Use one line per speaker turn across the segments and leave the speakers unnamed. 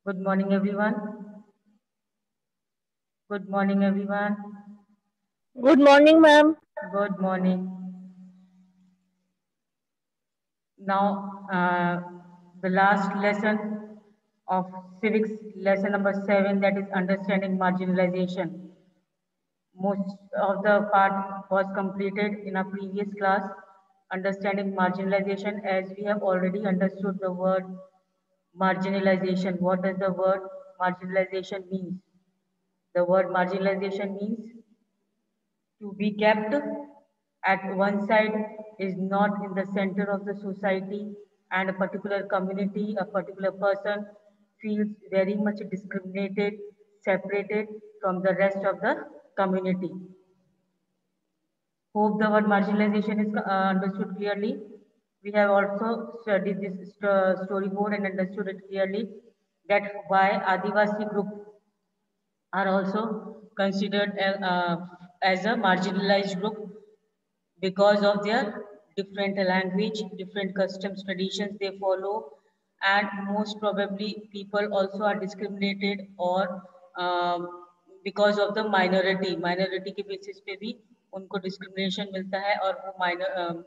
Good morning, everyone. Good morning, everyone.
Good morning, ma'am.
Good morning. Now, the last lesson of civics, lesson number 7, that is understanding marginalization. Most of the part was completed in our previous class, understanding marginalization, as we have already understood the word marginalization. What does the word marginalization mean? The word marginalization means to be kept at one side, is not in the center of the society, and a particular community, a particular person feels very much discriminated, separated from the rest of the community. Hope the word marginalization is understood clearly. We have also studied this storyboard and understood it clearly that why Adivasi group are also considered as a marginalized group because of their different language, different customs, traditions they follow, and most probably people also are discriminated or because of the minority के basis पे भी उनको discrimination मिलता है और वो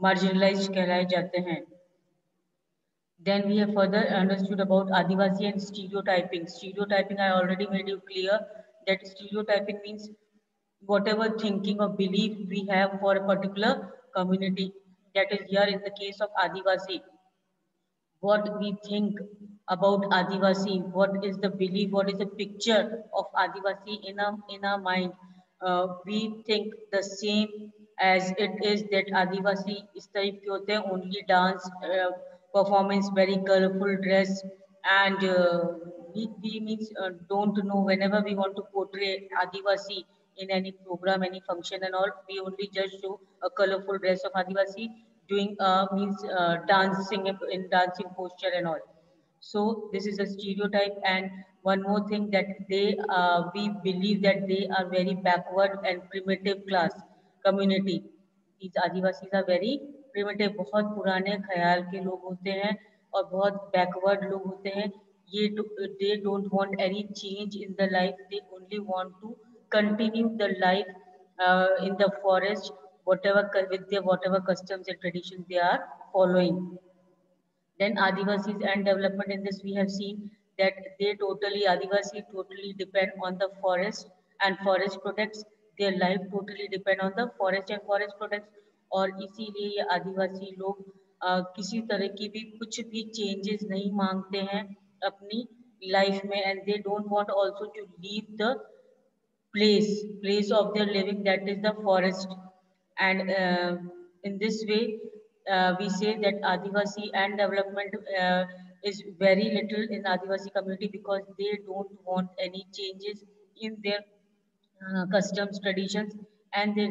marginalized कहलाए जाते हैं. Then we have further understood about Adivasi and stereotyping. Stereotyping, I already made you clear that stereotyping means whatever thinking or belief we have for a particular community. That is here in the case of Adivasi. What we think about Adivasi, what is the belief, what is the picture of Adivasi in our mind. We think the same as it is that Adivasi is type के होते हैं, only dance, performance, very colorful dress, and we means don't know whenever we want to portray Adivasi in any program, any function and all, we only just show a colorful dress of Adivasi doing means dancing in dancing posture and all. So this is a stereotype, and one more thing that we believe that they are very backward and primitive class community. These Adivasis are very primitive, बहुत पुराने ख्याल के लोग होते हैं और बहुत backward लोग होते हैं. ये they don't want any change in the life. They only want to continue the life in the forest, whatever with their whatever customs and traditions they are following. Then Adivasis and development in this, we have seen that Adivasi totally depend on the forest and forest products. Their life totally depend on the forest and forest products. और इसीलिए ये आदिवासी लोग किसी तरह की भी कुछ भी चेंजेस नहीं मांगते हैं अपनी लाइफ में, and they don't want also to leave the place of their living, that is the forest. And in this way we say that Adivasi and development is very little in Adivasi community because they don't want any changes in their customs, traditions, and they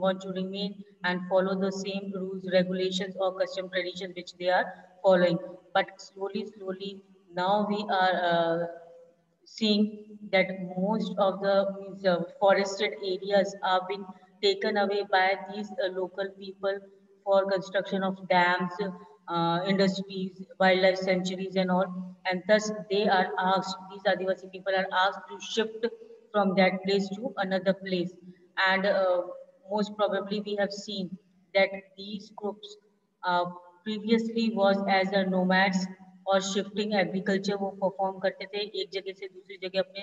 want to remain and follow the same rules, regulations, or custom traditions which they are following. But slowly, now we are seeing that most of the forested areas are being taken away by these local people for construction of dams, industries, wildlife sanctuaries, and all. And thus, these Adivasi people are asked to shift from that place to another place. And most probably, we have seen that these groups previously was as a nomads और shifting agriculture वो perform करते थे, एक जगह से दूसरी जगह अपने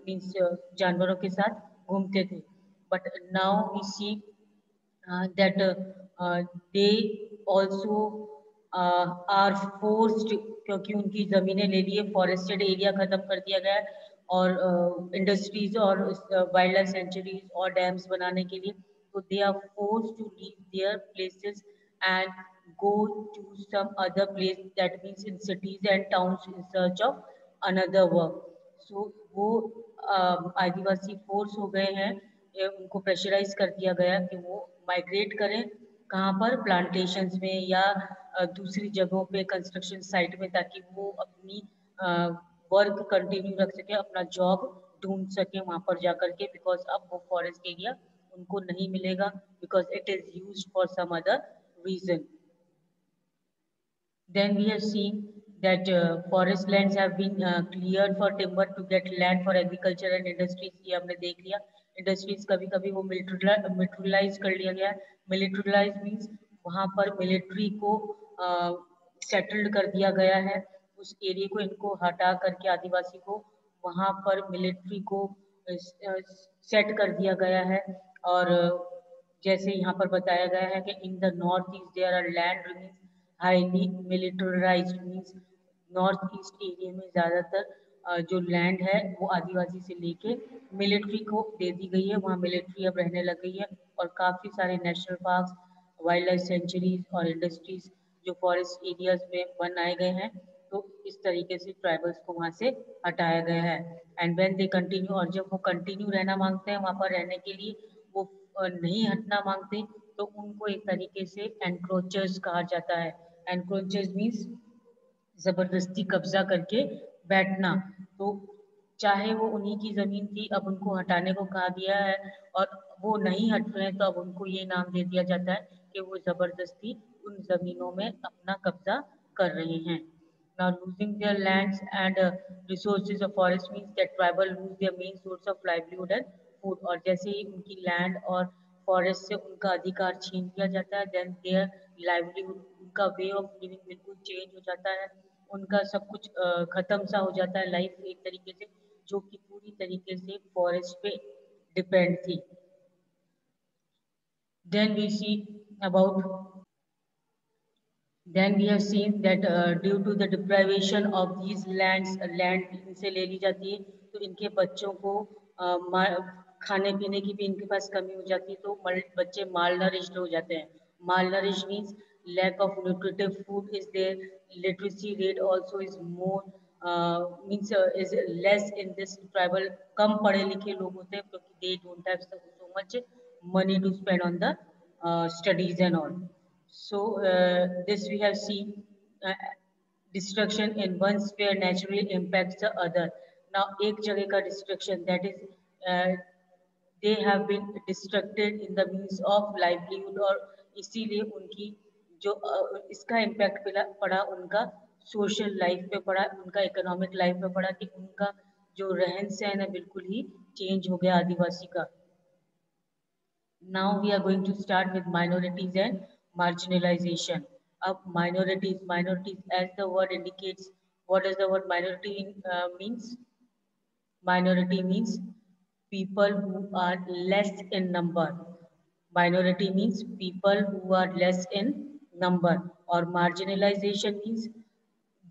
मीन्स जानवरों के साथ घूमते थे. But now we see that they also are forced, क्योंकि उनकी ज़मीनें ले लिए, फॉरेस्टेड एरिया ख़त्म कर दिया गया है और इंडस्ट्रीज और वाइल्ड लाइफ सेंचुरीज और डैम्स बनाने के लिए, तो they are force to leave their places and go to some other place, that means in cities and towns in search of another work. So वो आदिवासी फोर्स हो गए हैं, उनको प्रेशराइज कर दिया गया कि वो माइग्रेट करें कहाँ पर, प्लांटेशंस में या दूसरी जगहों पे कंस्ट्रक्शन साइट में, ताकि वो अपनी वर्क कंटिन्यू रख सके, अपना जॉब ढूंढ सके वहाँ पर जा करके, बिकॉज अब वो फॉरेस्ट एरिया उनको नहीं मिलेगा because it is used for some other reason. Then we have seen that forest lands have been cleared for timber to get land for agriculture and industries. ये हमने देख लिया. Industries कभी कभी वो militarize कर लिया गया. Militarize means वहाँ पर military को settled कर दिया गया है. उस एरिया को इनको हटा करके आदिवासी को वहाँ पर मिलिट्री को सेट कर दिया गया है. और जैसे यहाँ पर बताया गया है कि in the North East there are land remains highly militarised means North East area में ज़्यादातर जो लैंड है वो आदिवासी से लेके मिलिट्री को दे दी गई है. वहाँ मिलिट्री अब रहने लग गई है और काफ़ी सारे national parks, wild life sanctuaries और इंडस्ट्रीज जो फॉरेस्ट एरियाज में बनाए गए हैं. तो इस तरीके से ट्राइबल्स को वहाँ से हटाया गया है. एंड व्हेन दे कंटिन्यू, और जब वो कंटिन्यू रहना मांगते हैं वहाँ पर रहने के लिए, वो नहीं हटना मांगते, तो उनको एक तरीके से एनक्रोचर्स कहा जाता है. एनक्रोचर्स मीन्स जबरदस्ती कब्जा करके बैठना. तो चाहे वो उन्हीं की जमीन थी, अब उनको हटाने को कहा गया है और वो नहीं हट रहे हैं, तो अब उनको ये नाम दे दिया जाता है कि वो जबरदस्ती उन जमीनों में अपना कब्जा कर रहे हैं. Now losing their lands and resources of forest means that tribal lose their main source of livelihood and food. और जैसे ही उनकी लैंड और फॉरेस्ट से उनका अधिकार छीन लिया जाता है, देन देयर लाइवलीहुड, उनका वे ऑफ लिविंग बिल्कुल चेंज हो जाता है. उनका सब कुछ खत्म सा हो जाता है लाइफ एक तरीके से, जो कि पूरी तरीके से फॉरेस्ट पे डिपेंड थी. Then we see about Then we have seen that due to the deprivation of these lands, land इनसे ले ली जाती है, तो इनके बच्चों को खाने पीने की भी इनके पास कमी हो जाती है, तो बच्चे malnourished हो जाते हैं. Malnourished means lack of nutritive food is there. Literacy rate also is more means is less in this tribal. कम पढ़े लिखे लोग होते हैं क्योंकि they don't have so much money to spend on the studies and all. So this we have seen destruction in one sphere naturally impacts the other. Now एक जगह का destruction, that is they have been destructed in the means of livelihood, और इसीलिए उनकी जो इसका impact पड़ा उनका social life पे पड़ा, उनका economic life पे पड़ा, कि उनका जो रहन सहन है बिल्कुल ही change हो गया आदिवासी का. Now we are going to start with minorities and marginalization. Of minorities, as the word indicates, what does the word minority means? Minority means people who are less in number. Minority means people who are less in number. Or marginalization means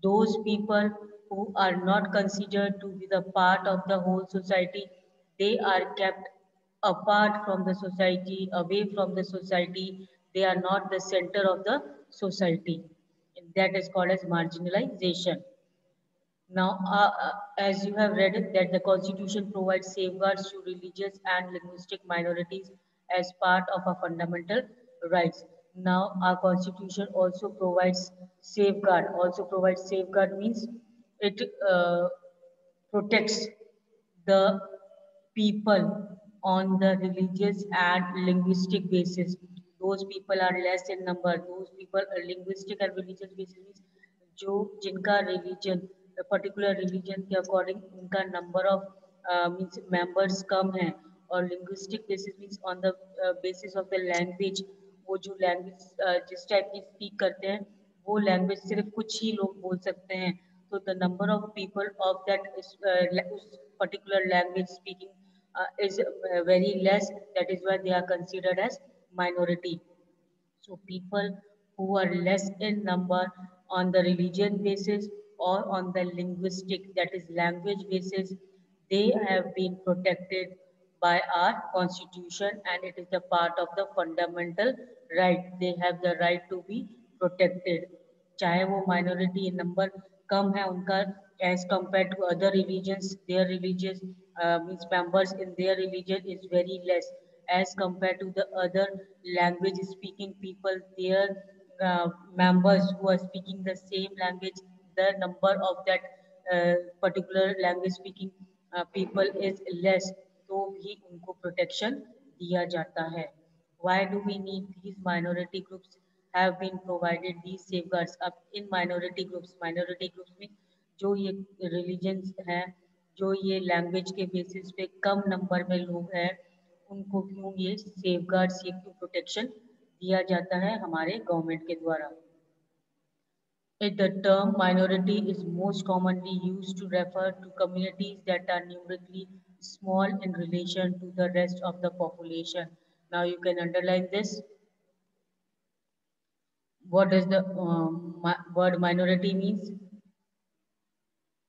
those people who are not considered to be the part of the whole society. They are kept apart from the society, away from the society. They are not the center of the society. That is called as marginalization. Now, as you have read it, that the Constitution provides safeguards to religious and linguistic minorities as part of our fundamental rights. Now, our Constitution also provides safeguard. Also provides safeguard means it protects the people on the religious and linguistic basis. Those people are less in number. Those people are linguistic and religious basis means जो जिनका religion, particular religion के according उनका number of means members कम है, और linguistic basis means on the basis of the language, वो जो language जिस type की स्पीक करते हैं वो लैंग्वेज सिर्फ कुछ ही लोग बोल सकते हैं. तो the number of people of that उस particular language speaking is very less. That is why they are considered as minority. So people who are less in number on the religion basis or on the linguistic, that is language basis, they have been protected by our constitution, and it is a part of the fundamental right. They have the right to be protected. चाहे वो minority in number कम है उनका as compared to other religions, their religious means members in their religion is very less as compared to the other language speaking people. Their members who are speaking the same language, the number of that particular language speaking people is less, तो भी उनको protection दिया जाता है. Why do we need these minority groups have been provided these safeguards. अब in minority groups में जो ये religions हैं, जो ये language के basis पे कम number में लोग हैं, उनको क्यों ये safeguards, ये क्यों protection दिया जाता है हमारे government के द्वारा. The term minority is most commonly used to refer to communities that are numerically small in relation to the rest of the population. Now you can underline this. What does the word minority means?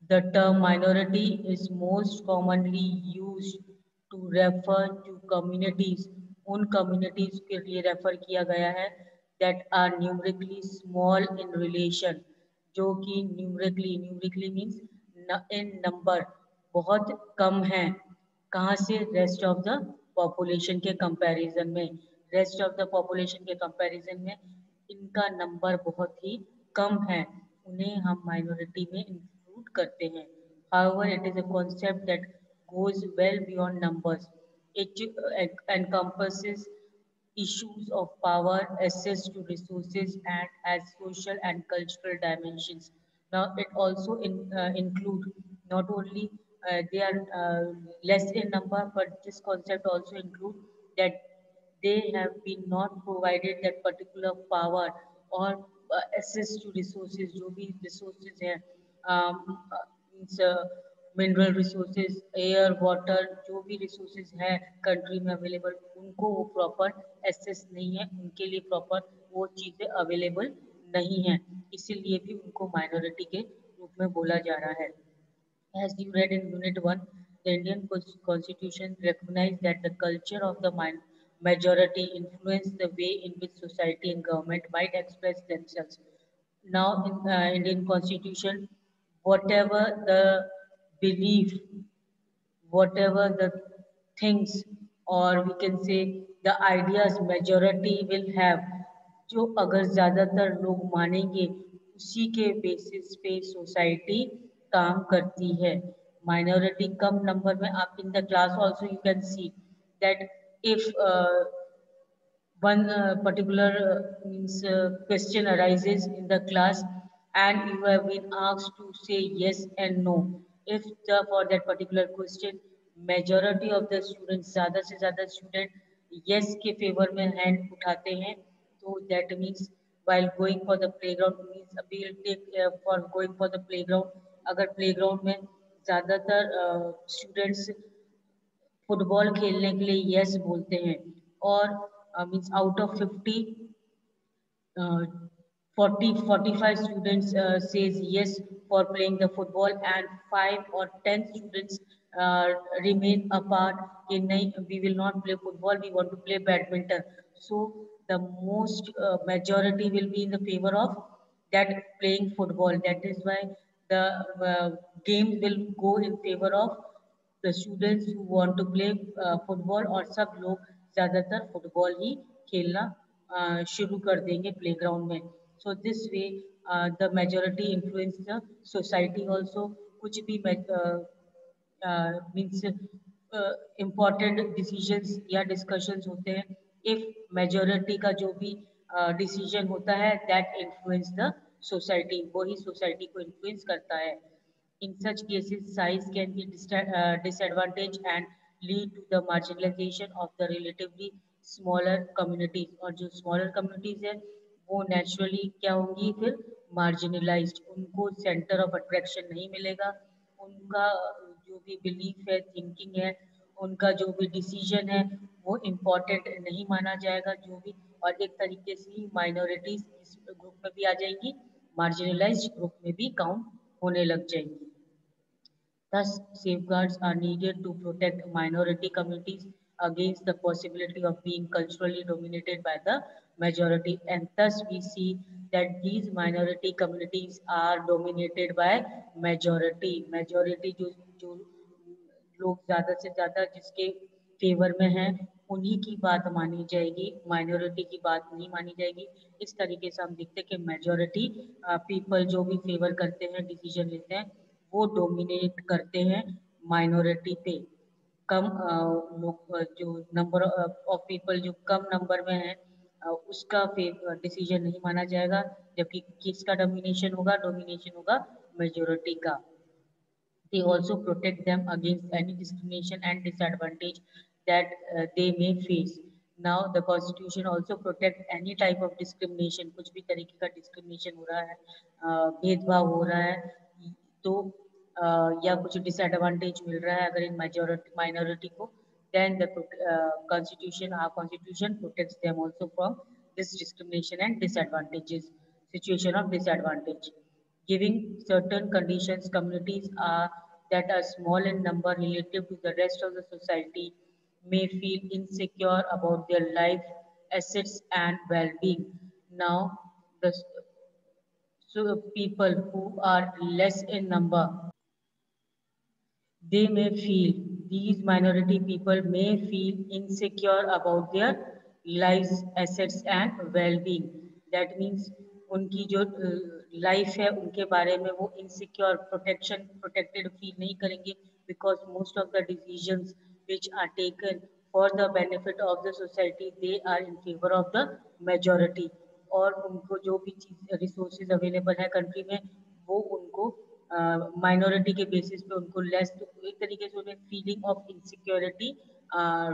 The term minority is most commonly used to refer to communities. उन communities के लिए refer किया गया है that are numerically small in relation. जो कि numerically means in number बहुत कम है. कहाँ से? Rest of the population के comparison में. Rest of the population के comparison में इनका number बहुत ही कम है. उन्हें हम minority में include करते हैं. However, it is a concept that goes well beyond numbers. It encompasses issues of power, access to resources, and as social and cultural dimensions. Now, it also include not only they are less in number, but this concept also include that they have been not provided that particular power or access to resources. जो भी resources हैं, means mineral resources, air, water, जो भी resources हैं country में available, उनको वो proper access नहीं है, उनके लिए proper वो चीजें available नहीं है, इसीलिए भी उनको minority के रूप में बोला जा रहा है. As you read in Unit 1, the Indian Constitution recognized that the culture of the majority influenced the way in which society and government might express themselves. Now, in the Indian Constitution, whatever the belief, whatever the things, or we can say the ideas majority will have, जो अगर ज़्यादातर लोग मानेंगे उसी के basis पे society काम करती है. माइनॉरिटी कम नंबर में, आप in the class also you can see that if one particular means question arises in the class and you have been asked to say yes and no. If for that particular question majority of the students, ज़्यादा से ज़्यादा student yes के favor में hand उठाते हैं, तो that means while going for the playground means we will take for going for the playground. अगर playground में ज़्यादातर students फुटबॉल खेलने के लिए यस बोलते हैं और means out of 50 45 students says yes for playing the football and 5 or 10 students remain apart in we will not play football, we want to play badminton. So the most majority will be in the favor of that playing football. That is why the game will go in favor of the students who want to play football. और सब लोग ज़्यादातर football ही खेलना शुरू कर देंगे playground में. So this way the majority influence the society also. कुछ भी means important decisions या discussions होते हैं, if majority का जो भी decision होता है that influence the society, वही society को influence करता है. In such cases, size can be disadvantage and lead to the marginalization of the relatively smaller communities. और जो smaller communities है, वो naturally क्या होंगी फिर marginalized. उनको center of attraction नहीं मिलेगा. उनका जो भी belief है, thinking है, उनका जो भी decision है, वो important नहीं माना जाएगा जो भी. और एक तरीके से ही minorities इस group में भी आ जाएंगी, marginalized group में भी count होने लग जाएंगी. Thus, safeguards are needed to protect minority communities against the possibility of being culturally dominated by the majority. And thus, we see that these minority communities are dominated by majority. Majority जो लोग ज़्यादा से ज़्यादा जिसके favour में हैं, उन्हीं की बात मानी जाएगी, माइनॉरिटी की बात नहीं मानी जाएगी. इस तरीके से हम देखते हैं कि मेजॉरिटी पीपल जो भी फेवर करते हैं, डिसीजन लेते हैं, वो डोमिनेट करते हैं माइनॉरिटी पे. कम लोग जो नंबर ऑफ पीपल जो कम नंबर में हैं, उसका डिसीजन नहीं माना जाएगा, जबकि किसका डोमिनेशन होगा मेजोरिटी का। They also protect them against any discrimination and disadvantage that they may face. Now, the Constitution also protect any type of discrimination, कुछ भी तरीके का discrimination हो रहा है, भेदभाव हो रहा है, तो या कुछ disadvantage मिल रहा है अगर इन majority minority को, then the our constitution protects them also from this discrimination and disadvantages, situation of disadvantage, giving certain conditions. Communities are that are small in number relative to the rest of the society may feel insecure about their life, assets, and well-being. Now, the so people who are less in number, they may feel, these minority people may feel insecure about their lives, assets and well-being. That means उनकी जो life है उनके बारे में वो insecure protected feel नहीं करेंगे, because most of the decisions which are taken for the benefit of the society, they are in favor of the majority, और उनको जो भी चीज रिसोर्सेज अवेलेबल है कंट्री में वो उनको माइनॉरिटी के बेसिस पे उनको लेस, तो एक तरीके से उन्हें फीलिंग ऑफ इनसिक्योरिटी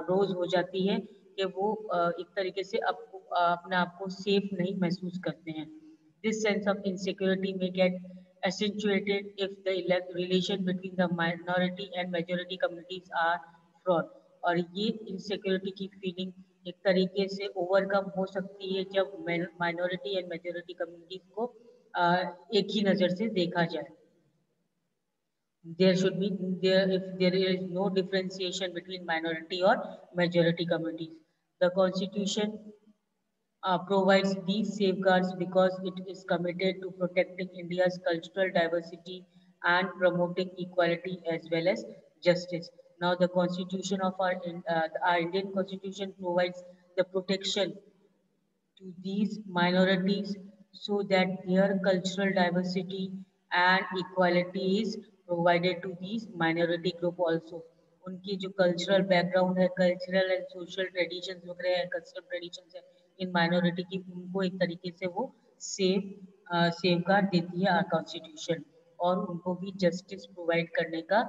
रोज हो जाती है कि वो एक तरीके से अपने आप को सेफ नहीं महसूस करते हैं. दिस सेंस ऑफ इनसिक्योरिटी में gate accentuated if the relation between the minority and majority communities are fraud, और ये इनसिक्योरिटी की फीलिंग एक तरीके से ओवरकम हो सकती है जब माइनॉरिटी एंड मेजोरिटी कम्युनिटीज को एक ही नज़र से देखा जाए. There should be there if there is no differentiation between minority or majority communities. The constitution provides these safeguards because it is committed to protecting India's cultural diversity and promoting equality as well as justice. Now, the constitution of our Indian constitution provides the protection to these minorities so that their cultural diversity and equality is provided to these minority group also. उनकी जो cultural background है, cultural and social traditions वगैरह है, custom traditions है इन minority की, उनको एक तरीके से वो सेफ गार्ड देती है आर कॉन्स्टिट्यूशन, और उनको भी जस्टिस प्रोवाइड करने का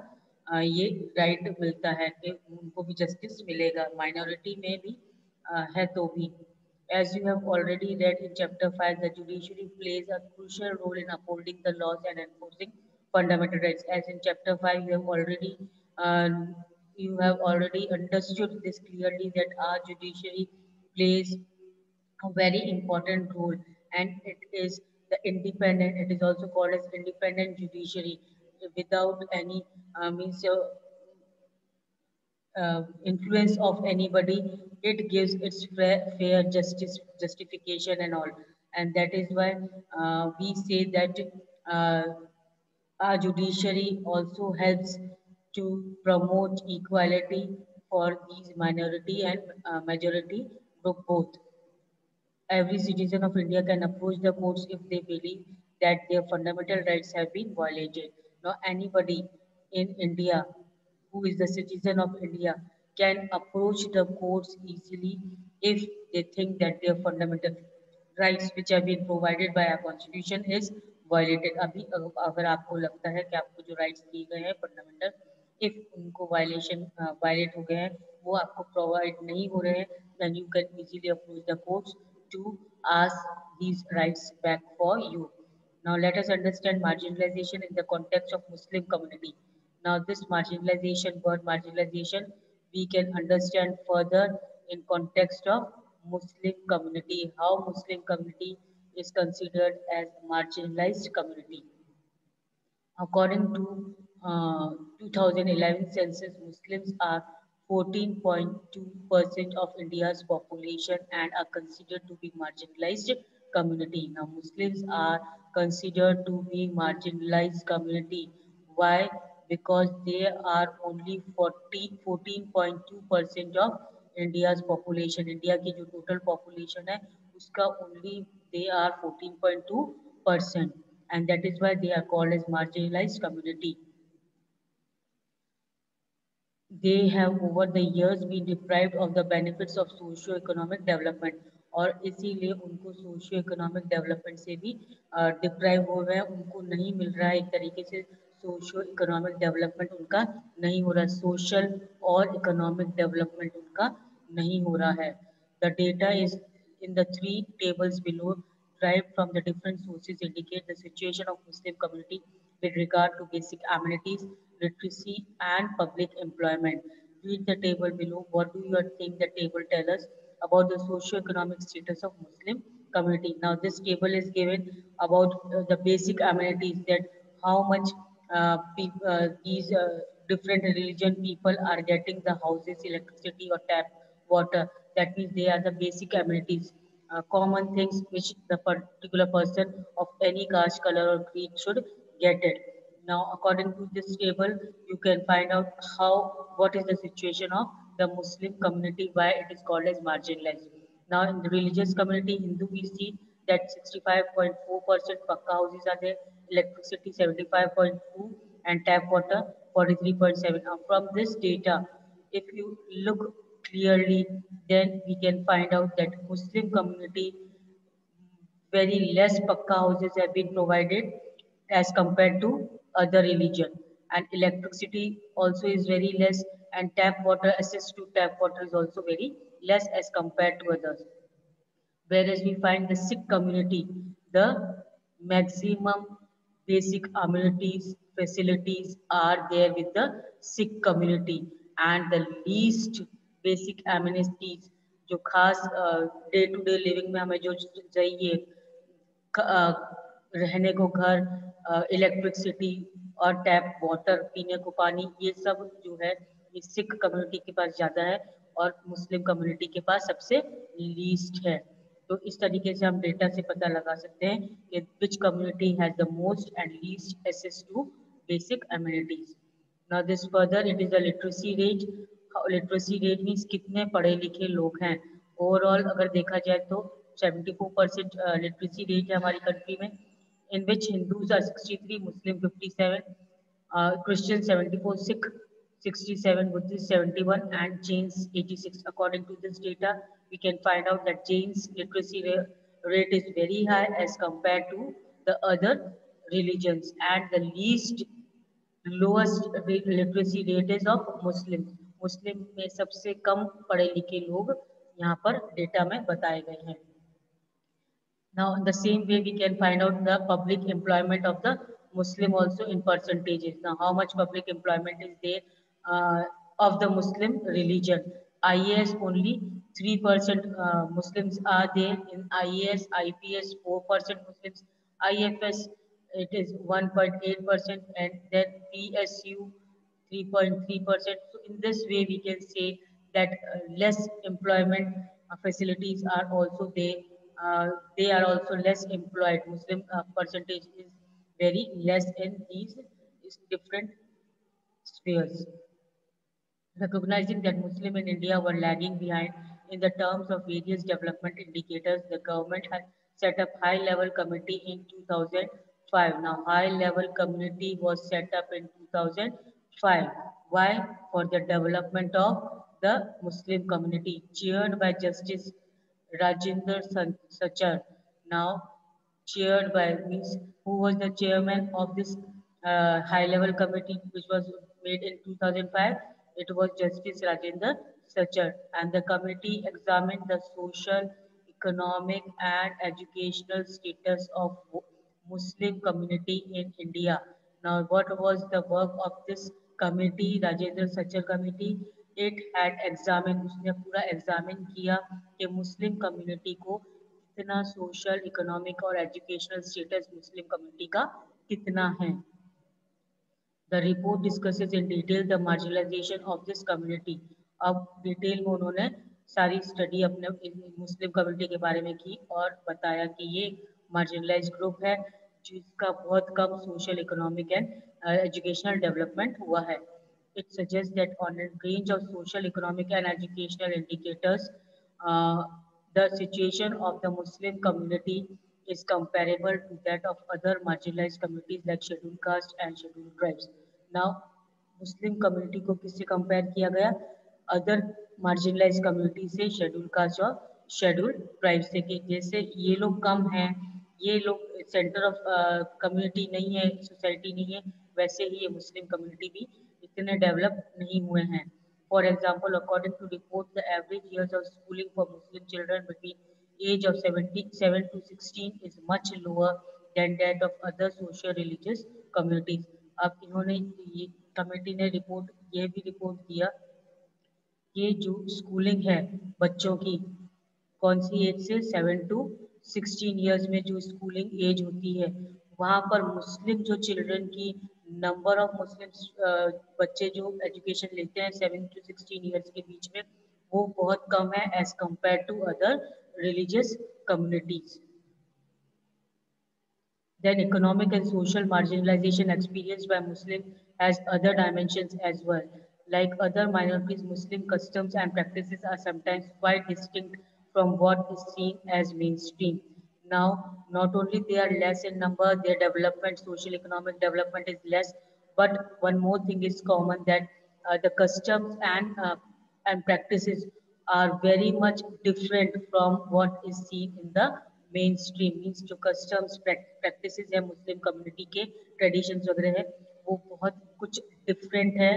ये राइट मिलता है कि उनको भी जस्टिस मिलेगा, माइनॉरिटी में भी है तो भी. As you have already read in chapter 5, the judiciary plays a crucial role in upholding the laws and enforcing fundamental rights. As in chapter 5, uh, you have already understood this clearly that our judiciary plays a very important role, and it is the independent. It is also called as independent judiciary without any means influence of anybody. It gives its fair justice justification and all, and that is why we say that uh, our judiciary also helps to promote equality for these minority and majority group both. Every citizen of India can approach the courts if they believe that their fundamental rights have been violated. Now, anybody in India who is the citizen of India can approach the courts easily if they think that their fundamental rights which have been provided by our constitution is violated. अभी अगर आपको लगता है कि आपको जो rights दिए गए हैं fundamental, if उनको violate हो गए हैं, वो आपको provide नहीं हो रहे हैं, then you can easily approach the courts to ask these rights back for you. Now let us understand marginalization in the context of Muslim community. Now this word marginalization, we can understand further in context of Muslim community, how Muslim community is considered as marginalized community. According to 2011 census, Muslims are 14.2% of India's population and are considered to be marginalized community. Now, Muslims are considered to be marginalized community. Why? Because they are only 14.2% of India's population. India की जो total population है, उसका only they are 14.2%, and that is why they are called as marginalized community. They have over the years been deprived of the benefits of socio-economic development. और इसीलिए उनको socio economic development से भी deprive हो रहे हैं, उनको नहीं मिल रहा है एक तरीके से सोशियो इकोनॉमिक डेवलपमेंट उनका नहीं हो रहा है, सोशल और इकोनॉमिक डेवलपमेंट उनका नहीं हो रहा है। The data is in the three tables below derived from the different sources indicate the situation of Muslim community with regard to basic amenities, literacy and public employment. Read the table below. What do you think the table tell us about the socio-economic status of Muslim community? Now this table is given about the basic amenities, that how much these different religion people are getting the houses, electricity or tap water. That means they are the basic amenities, common things which the particular person of any caste, color or creed should get it. Now, according to this table, you can find out what is the situation of the Muslim community, why it is called as marginalized. Now, in the religious community, Hindu, we see that 65.4% Pakka houses are there, electricity 75.2, and tap water 43.7. Now, from this data, if you look clearly, then we can find out that Muslim community very less Pakka houses have been provided as compared to other religion, and electricity also is very less, and tap water, access to tap water is also very less as compared to others. Whereas we find the Sikh community, the maximum basic amenities, facilities are there with the Sikh community, and the least basic amenities जो खास day to day living में हमें जो चाहिए, रहने को घर, electricity और टैप वाटर, पीने को पानी, ये सब जो है ये सिख कम्युनिटी के पास ज़्यादा है और मुस्लिम कम्युनिटी के पास सबसे लीस्ट है। तो इस तरीके से हम डेटा से पता लगा सकते हैं कि which community has the most and least access to basic amenities. Now this further it is the literacy rate. Literacy rate means कितने पढ़े लिखे लोग हैं। ओवरऑल अगर देखा जाए तो 74% लिटरेसी रेट है हमारी कंट्री में, in which Hindus are 63, Muslim 57, Christian 74, Sikh 67, Buddhist 71, and Jains 86. According to this data, we can find out that Jains literacy rate is very high as compared to the other religions, and the least lowest literacy rate is of Muslims. मुस्लिम में सबसे कम पढ़े लिखे लोग यहाँ पर data में बताए गए हैं। Now, in the same way, we can find out the public employment of the Muslim also in percentages. Now, how much public employment is there of the Muslim religion? IAS only 3% Muslims are there in IAS, IPS 4% Muslims, IFS it is 1.8%, and then PSU 3.3%. So in this way, we can say that less employment facilities are also there. They are also less employed. Muslim percentage is very less in these different spheres. Recognizing that Muslims in India were lagging behind in the terms of various development indicators, the government had set up high-level committee in 2005. Now, high-level committee was set up in 2005. Why? For the development of the Muslim community, chaired by Justice Rajinder Sachar. Now, chaired by means who was the chairman of this high level committee which was made in 2005? It was Justice Rajendra Sachar, and the committee examined the social, economic and educational status of Muslim community in India. Now, what was the work of this committee, Rajendra Sachar committee? It had examined, उसने पूरा examine किया कि Muslim community को कितना social, economic और educational status Muslim community का कितना है। The report discusses in detail the marginalization of this community. अब डिटेल में उन्होंने सारी स्टडी अपने मुस्लिम कम्युनिटी के बारे में की और बताया कि ये मार्जिनलाइज ग्रुप है जिसका बहुत कम social, economic and educational development हुआ है। It suggests that on a range of social, economic and educational indicators, the situation of the Muslim community is comparable to that of other marginalized communities like scheduled caste and scheduled tribes. Now, Muslim community को किससे compare किया गया? Other marginalized communities से scheduled caste और scheduled tribes थे कि जैसे ये लोग कम हैं, ये लोग सेंटर ऑफ कम्युनिटी नहीं है, सोसाइटी नहीं है, वैसे ही ये मुस्लिम कम्युनिटी भी इतने डेवलप नहीं हुए हैं. For example, according to report, the average years of schooling for Muslim children between age of 77 to 16 is much lower than that of other social religious communities. अब इन्होंने ये कमेटी ने report ये भी रिपोर्ट किया, ये जो स्कूलिंग है बच्चों की, कौन सी एज से, 7 to 16 ईयर्स में जो स्कूलिंग एज होती है, वहाँ पर मुस्लिम जो चिल्ड्रन की नंबर ऑफ मुस्लिम बच्चे जो एजुकेशन लेते हैं 7 to 16 ईयर्स के बीच में, वो बहुत कम है as compare to other religious communities. Then economic and social marginalization experienced by Muslims has other dimensions as well. Like other minorities, Muslim customs and practices are sometimes quite distinct from what is seen as mainstream. Now, not only they are less in number, their development, social economic development is less, but one more thing is common, that the customs and practices are very much different from what is seen in the mainstream. Means जो customs practices है Muslim community के, traditions वगैरह है, वो बहुत कुछ different है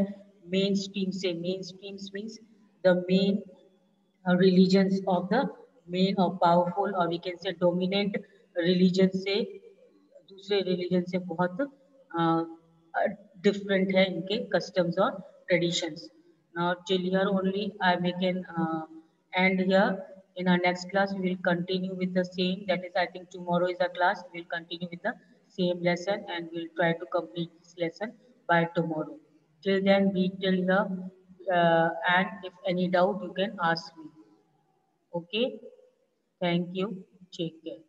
mainstream से. Mainstream means the main religions of the main or powerful, or we can say dominant religion से दूसरे रिलीजन से बहुत डिफरेंट है इनके कस्टम्स और traditions. Now till here only I make an and here. In our next class, we will continue with the same. That is, I think tomorrow is a class. We will continue with the same lesson and we will try to complete this lesson by tomorrow. Till then, be till here. And if any doubt, you can ask me. Okay? Thank you. Take care.